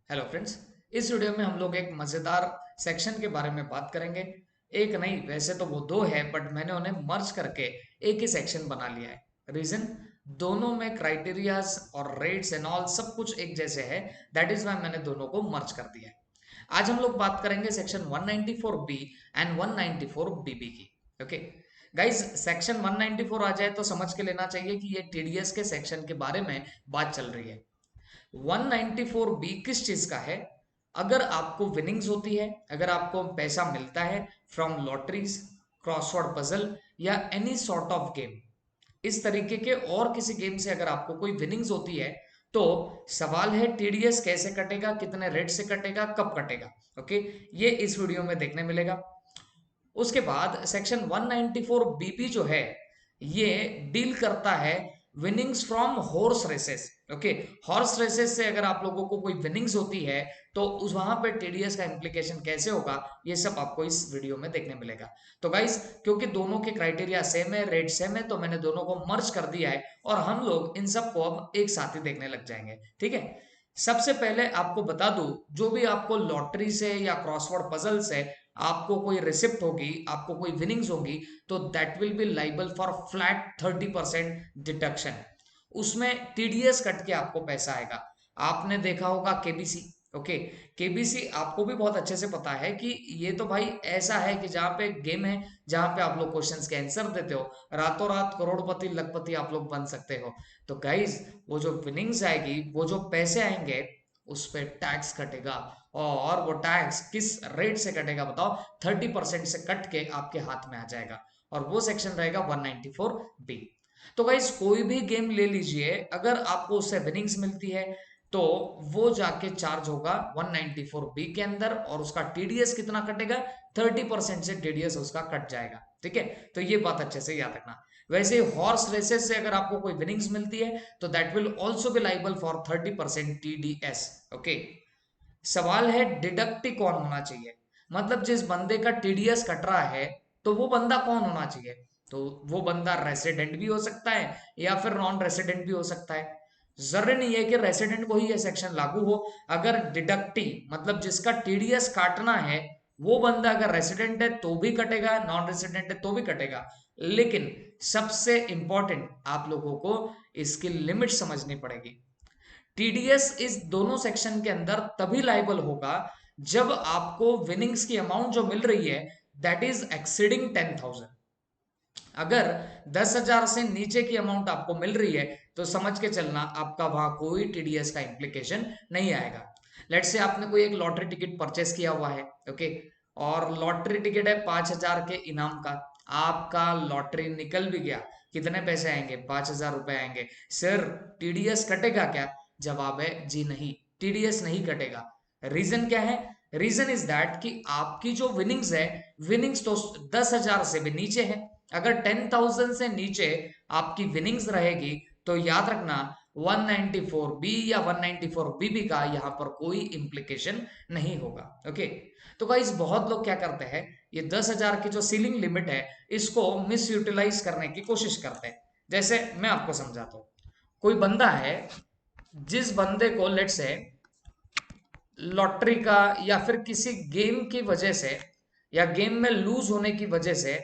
Hello friends. इस video में हम लोग एक मज़ेदार सेक्शन के बारे में बात करेंगे। एक नहीं, वैसे तो वो दो है, बट मैंने उन्हें मर्ज करके एक ही सेक्शन बना लिया है। रीज़न, दोनों में क्राइटेरियाज और रेट्स एंड ऑल सब कुछ एक जैसे है। दैट इज़ वाई मैंने दोनों को मर्ज कर दिया है। आज हम लोग बात करेंगे सेक्शन 194B एंड 194BB की। ओके गाइज, सेक्शन 194 आ जाए तो समझ के लेना चाहिए कि ये टीडीएस के सेक्शन के बारे में बात चल रही है। 194B किस चीज का है? अगर आपको विनिंग्स होती है, अगर आपको पैसा मिलता है फ्रॉम लॉटरीज, क्रॉसवर्ड पजल या एनी सॉर्ट ऑफ गेम, इस तरीके के और किसी गेम से अगर आपको कोई विनिंग्स होती है, तो सवाल है टीडीएस कैसे कटेगा, कितने रेट से कटेगा, कब कटेगा। ओके, ये इस वीडियो में देखने मिलेगा। उसके बाद सेक्शन 194BB जो है, ये डील करता है winnings from horse races. Okay, horse races से अगर आप लोगों को कोई विनिंग्स होती है तो उस वहां पे टीडीएस का इम्प्लीकेशन कैसे होगा, ये सब आपको इस वीडियो में देखने मिलेगा। तो गाइस, क्योंकि दोनों के क्राइटेरिया सेम है, रेट सेम है, तो मैंने दोनों को मर्ज कर दिया है और हम लोग इन सब को अब एक साथ ही देखने लग जाएंगे। ठीक है, सबसे पहले आपको बता दूं, जो भी आपको लॉटरी से या क्रॉसवर्ड पजल से आपको कोई रिसिप्ट होगी, आपको कोई विनिंग्स होगी, तो that will be liable for flat 30% deduction. उसमें टीडीएस कट के आपको पैसा आएगा। आपने देखा होगा केबीसी। ओके, केबीसी आपको भी बहुत अच्छे से पता है कि ये तो भाई ऐसा है कि जहाँ पे गेम है, जहाँ पे आप लोग क्वेश्चंस के आंसर देते हो, रातों रात करोड़पति लखपति आप लोग बन सकते हो। तो गाइज, वो जो विनिंग्स आएगी, वो जो पैसे आएंगे, उस पर टैक्स कटेगा। और वो टैक्स किस रेट से कटेगा बताओ? 30% से कट के आपके हाथ में आ जाएगा, और वो सेक्शन रहेगा 194B। तो गाइस, कोई भी गेम ले लीजिए, अगर आपको उससे विनिंग्स मिलती है तो वो जाके चार्ज होगा 194B के अंदर, और उसका टीडीएस कितना कटेगा? 30% से टीडीएस उसका कट जाएगा। ठीक है, तो ये बात अच्छे से याद रखना। वैसे हॉर्स रेसेस से अगर आपको कोई विनिंग्स मिलती है तो that will also be liable for 30% TDS. Okay, सवाल है डिडक्टी कौन होना चाहिए, मतलब जिस बंदे का टीडीएस कट रहा है, तो वो बंदा कौन होना चाहिए? तो वो बंदा रेसिडेंट भी हो सकता है या फिर नॉन रेसिडेंट भी हो सकता है। जरूरी नहीं है कि रेसिडेंट को ही ये सेक्शन लागू हो। अगर डिडक्टी मतलब जिसका टीडीएस काटना है, वो बंदा अगर रेसिडेंट है तो भी कटेगा, नॉन रेसिडेंट है तो भी कटेगा। लेकिन सबसे इंपॉर्टेंट, आप लोगों को इसकी लिमिट समझनी पड़ेगी। टीडीएस इस दोनों सेक्शन के अंदर तभी लाइबल होगा जब आपको विनिंग्स की अमाउंट जो मिल रही है, दैट इज एक्सीडिंग 10,000। अगर 10,000 से नीचे की अमाउंट आपको मिल रही है तो समझ के चलना आपका वहां कोई टीडीएस का इंप्लीकेशन नहीं आएगा। लेट्स से आपने कोई एक लॉटरी टिकट परचेस किया हुआ है। ओके, और लॉटरी टिकट है 5,000 के इनाम का। आपका लॉटरी निकल भी गया, कितने पैसे आएंगे? 5,000 रुपए आएंगे। सर, टीडीएस कटेगा क्या? जवाब है जी नहीं, टीडीएस नहीं कटेगा। रीजन क्या है? रीजन इज दैट कि आपकी जो विनिंग्स है, विनिंग्स तो 10,000 से भी नीचे है। अगर 10,000 से नीचे आपकी विनिंग्स रहेगी तो याद रखना 194B या 194BB का यहाँ पर कोई इंप्लीकेशन नहीं होगा। ओके, तो गाइस, बहुत लोग क्या करते हैं, ये 10,000 की जो सीलिंग लिमिट है, इसको मिस यूटिलाइज करने की कोशिश करते हैं। जैसे मैं आपको समझाता हूँ। कोई बंदा है, जिस बंदे को लेट से लॉटरी का या फिर किसी गेम की वजह से या गेम में लूज होने की वजह से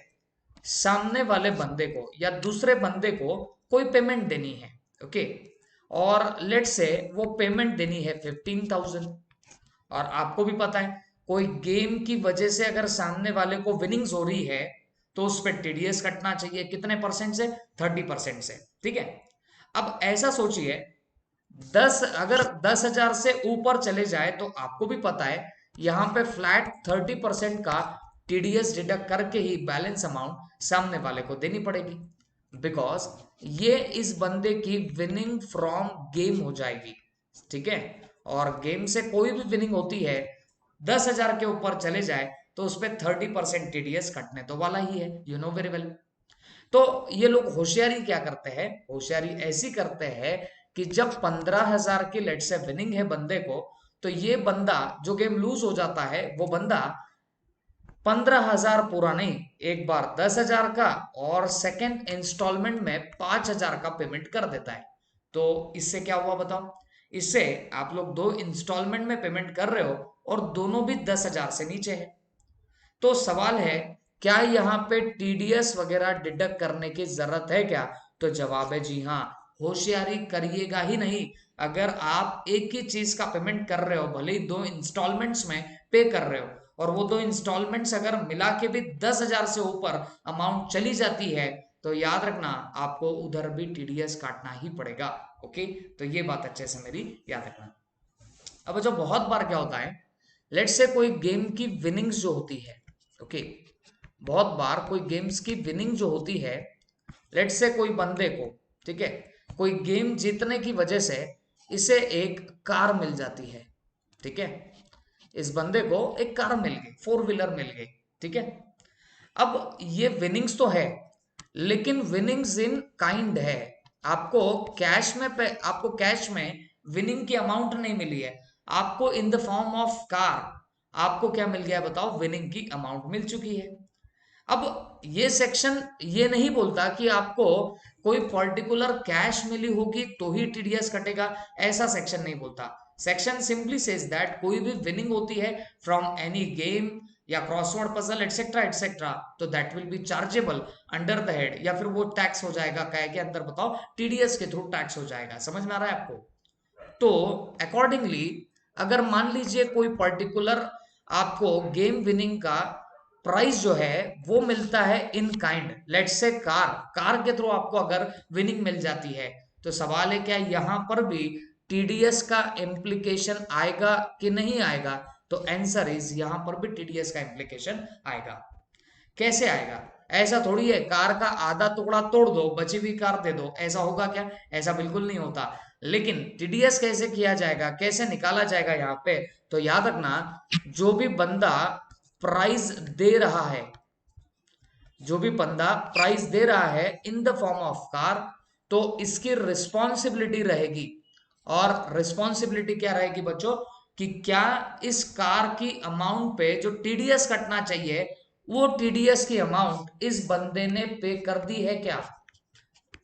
सामने वाले बंदे को या दूसरे बंदे को कोई पेमेंट देनी है। ओके, और लेट से वो पेमेंट देनी है 15,000। और आपको भी पता है, कोई गेम की वजह से अगर सामने वाले को विनिंग्स हो रही है तो उस पर टीडीएस कटना चाहिए, कितने परसेंट से? 30% से। ठीक है, अब ऐसा सोचिए, 10,000 से ऊपर चले जाए तो आपको भी पता है यहां पे फ्लैट 30% का टीडीएस डिडक्ट करके ही बैलेंस अमाउंट सामने वाले को देनी पड़ेगी। बिकॉज ये इस बंदे की विनिंग फ्रॉम गेम हो जाएगी। ठीक है, और गेम से कोई भी विनिंग होती है, 10,000 के ऊपर चले जाए तो उस पर 30% टीडीएस कटने तो वाला ही है, यू नो वेरी वेल। तो ये लोग होशियारी क्या करते हैं? होशियारी ऐसी करते हैं कि जब 15,000 की लेट से विनिंग है बंदे को, तो ये बंदा जो गेम लूज हो जाता है, वो बंदा 15,000 पूरा नहीं, एक बार 10,000 का और सेकेंड इंस्टॉलमेंट में 5,000 का पेमेंट कर देता है। तो इससे क्या हुआ बताओ? इससे आप लोग 2 इंस्टॉलमेंट में पेमेंट कर रहे हो और दोनों भी 10,000 से नीचे है। तो सवाल है, क्या यहाँ पे टीडीएस वगैरह डिडक्ट करने की जरूरत है क्या? तो जवाब है जी हाँ। होशियारी करिएगा ही नहीं। अगर आप एक ही चीज का पेमेंट कर रहे हो, भले ही 2 इंस्टॉलमेंट्स में पे कर रहे हो, और वो 2 इंस्टॉलमेंट्स अगर मिला के भी 10,000 से ऊपर अमाउंट चली जाती है, तो याद रखना आपको उधर भी टीडीएस काटना ही पड़ेगा। ओके, तो ये बात अच्छे से मेरी याद रखना। अब जो बहुत बार क्या होता है, लेट्स से कोई गेम की विनिंग्स जो होती है, ओके, बहुत बार कोई गेम्स की विनिंग जो होती है, लेट्स से कोई बंदे को, ठीक है, कोई गेम जीतने की वजह से इसे एक कार मिल जाती है, ठीक है, इस बंदे को एक कार मिल गई, 4 व्हीलर मिल गई, ठीक है। अब ये विनिंग्स तो है, लेकिन विनिंग्स इन काइंड है। आपको आपको कैश में विनिंग की अमाउंट नहीं मिली है, आपको in the form of car आपको क्या मिल गया है बताओ? विनिंग की अमाउंट मिल चुकी है। अब ये सेक्शन ये नहीं बोलता कि आपको कोई पर्टिकुलर कैश मिली होगी तो ही टीडीएस कटेगा, ऐसा सेक्शन नहीं बोलता। सेक्शन सिंपली सेज दैट कोई भी विनिंग होती है फ्रॉम एनी गेम या क्रॉसवर्ड पजल एटसेट्रा एटसेट्रा, तो that will be chargeable under the head, या फिर वो टैक्स हो जाएगा काय के अंदर बताओ? टीडीएस के थ्रू टैक्स हो जाएगा। समझ में आ रहा है आपको? तो अकॉर्डिंगली अगर मान लीजिए कोई पर्टिकुलर आपको गेम विनिंग का प्राइस जो है वो मिलता है in kind, let's say car के थ्रू आपको अगर विनिंग मिल जाती है, तो सवाल है क्या यहां पर भी टीडीएस का इम्प्लीकेशन आएगा कि नहीं आएगा? तो आंसर इज यहां पर भी टीडीएस का इम्प्लीकेशन आएगा। कैसे आएगा? ऐसा थोड़ी है कार का आधा टुकड़ा तोड़ दो बची हुई कार दे दो, ऐसा होगा क्या? ऐसा बिल्कुल नहीं होता। लेकिन टीडीएस कैसे किया जाएगा, कैसे निकाला जाएगा यहाँ पे? तो याद रखना, जो भी बंदा प्राइज दे रहा है, जो भी बंदा प्राइज दे रहा है in the form of car, तो इसकी रिस्पॉन्सिबिलिटी रहेगी। और रिस्पॉन्सिबिलिटी क्या रहेगी बच्चों? कि क्या इस कार की अमाउंट पे जो टीडीएस कटना चाहिए, वो टीडीएस की अमाउंट इस बंदे ने पे कर दी है क्या?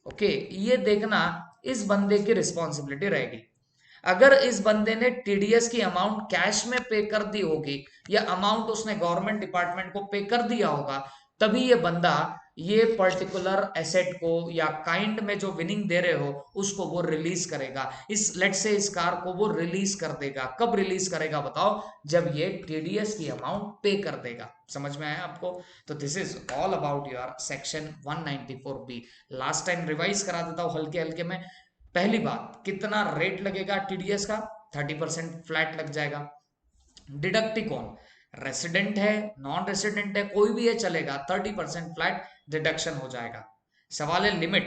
ओके, ये देखना इस बंदे की रिस्पॉन्सिबिलिटी रहेगी। अगर इस बंदे ने टीडीएस की अमाउंट कैश में पे कर दी होगी, या अमाउंट उसने गवर्नमेंट डिपार्टमेंट को पे कर दिया होगा, तभी ये बंदा ये पर्टिकुलर एसेट को या काइंड में जो विनिंग दे रहे हो उसको वो रिलीज करेगा। इस लेट से इस कार को वो रिलीज कर देगा। कब रिलीज करेगा बताओ? जब ये टीडीएस की अमाउंट पे कर देगा। समझ में आया आपको? तो this is all about your section 194 B. Last time revise करा देता हूं हल्के हल्के में। पहली बात, कितना रेट लगेगा टीडीएस का? 30% फ्लैट लग जाएगा। डिडक्टी कौन? रेसिडेंट है, नॉन रेसिडेंट है, कोई भी है चलेगा, 30% फ्लैट डिडक्शन हो जाएगा। सवाल है लिमिट।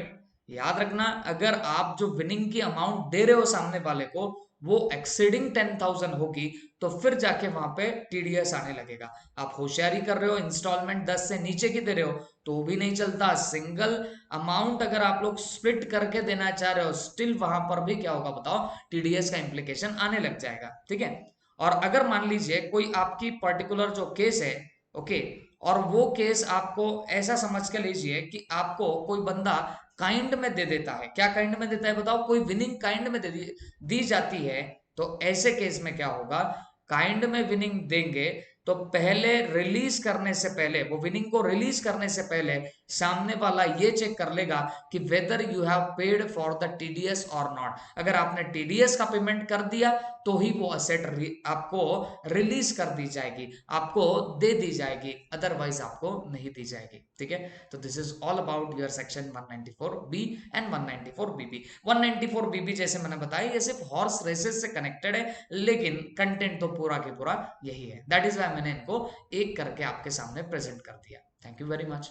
याद रखना, अगर आप जो विनिंग की अमाउंट दे रहे हो सामने वाले को वो एक्सीडिंग 10,000 होगी, तो फिर जाके वहां पे टीडीएस आने लगेगा। आप होशियारी कर रहे हो, इंस्टॉलमेंट 10 से नीचे की दे रहे हो तो भी नहीं चलता। सिंगल अमाउंट अगर आप लोग स्प्लिट करके देना चाह रहे हो, स्टिल वहां पर भी क्या होगा बताओ? टीडीएस का इंप्लीकेशन आने लग जाएगा। ठीक है। और अगर मान लीजिए कोई आपकी पर्टिकुलर जो केस है, ओके, और वो केस आपको ऐसा समझ के लीजिए कि आपको कोई बंदा काइंड में दे देता है। क्या काइंड में देता है बताओ? कोई विनिंग काइंड में दी जाती है, तो ऐसे केस में क्या होगा? काइंड में विनिंग देंगे तो पहले रिलीज करने से पहले, वो विनिंग को रिलीज करने से पहले सामने वाला ये चेक कर लेगा कि whether you have paid for the TDS और नॉट। अगर आपने टीडीएस का पेमेंट कर दिया तो ही वो असेट आपको रिलीज कर दी जाएगी, आपको दे दी जाएगी, अदरवाइज आपको नहीं दी जाएगी। ठीक है। तो this is all about your section 194 B and 194 BB. 194 BB जैसे मैंने बताया ये सिर्फ हॉर्स रेसेस से कनेक्टेड है, लेकिन कंटेंट तो पूरा के पूरा यही है। दैट इज वाई मैंने इनको एक करके आपके सामने प्रेजेंट कर दिया। Thank you very much.